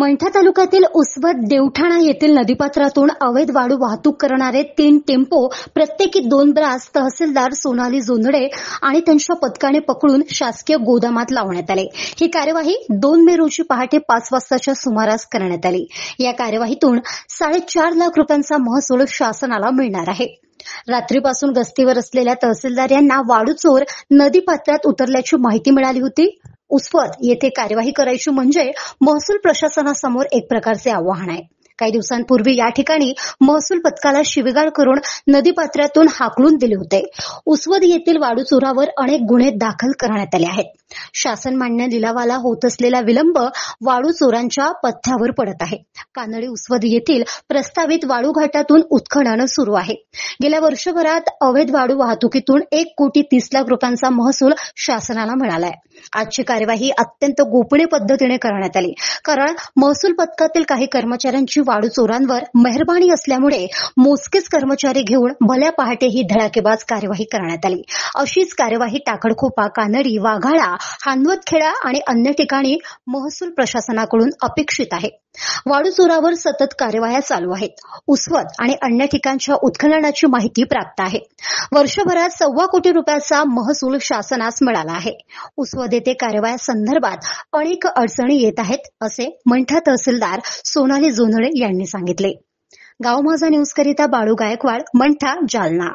मंठा तालुक्यातील उसवत देवठाणा येथील नदीपात्रातून अवैध वाळू वाहतूक करणारे 3 टेम्पो प्रत्येकी 2 ब्रास तहसीलदार सोनाली जोंधळे आणि त्यांच्या पथकाने पकडून शासकीय गोदामात लावण्यात आले। ही कार्यवाही 2 मे रोजी पहाटे 5 वाजताच्या सुमारास करण्यात आली। या कार्यवाहीतून 4.5 लाख रुपयांचा महसूल शासनाला मिळणार आहे। रात्रीपासून गस्तीवर असलेल्या तहसीलदार यांना वाळू चोर नदीपात्रात उतरल्याची माहिती मिळाली होती। उसवत येथे कार्यवाही करायची म्हणजे महसूल प्रशासनासमोर एक प्रकारचे आव्हान आहे। काही दिवसांपूर्वी या ठिकाणी महसूल पथकाला शिवीगाळ करून नदीपात्रातून हाकलून दिले होते। उसवत येथील वाळू चोरावर अनेक गुन्हे दाखल करण्यात आले आहेत। शासन मान्य लिलावाला होत असलेला विलंब वाळू चोरांच्या पथ्यावर पडत आहे। कानडी उसवत येथील प्रस्तावित वाळू घाटातून उत्खनन सुरू आहे। गेल्या वर्षभरात अवैध वाळू वाहतुकीतून 1,30,00,000 रुपयांचा महसूल शासनाला मिळाला आहे। आजची कार्यवाही अत्यंत गोपनीय पद्धतीने करण्यात आली, कारण महसूल पथकातील काही कर्मचाऱ्यांची वाळू चोरांवर मेहरबानी असल्यामुळे मोजकेच कर्मचारी घेऊन भल्या पहाटे ही धडाकेबाज कार्यवाही करण्यात आली। अशीच कार्यवाही टाकडखोपा, कानडी, वाघाळा, हानवतखेडा आणि अन्य ठिकाणी महसूल प्रशासनाकडून अपेक्षित आहे। वाळू चोरावर सतत कार्यवाह्या चालू आहेत। उसवत आणि अन्य ठिकाणच्या उत्खननाची माहिती प्राप्त आहे। वर्षभरात 1.25 कोटी रुपयाचा महसूल शासनास मिळाला आहे। उसवत येथे कार्यवाह्या संदर्भात अनेक अडचणी येत आहेत, असे मंठा तहसीलदार सोनाली जोंधळे यांनी सांगितले। गाव माझा न्यूज करिता बाळू गायकवाड, मंठा, जालना।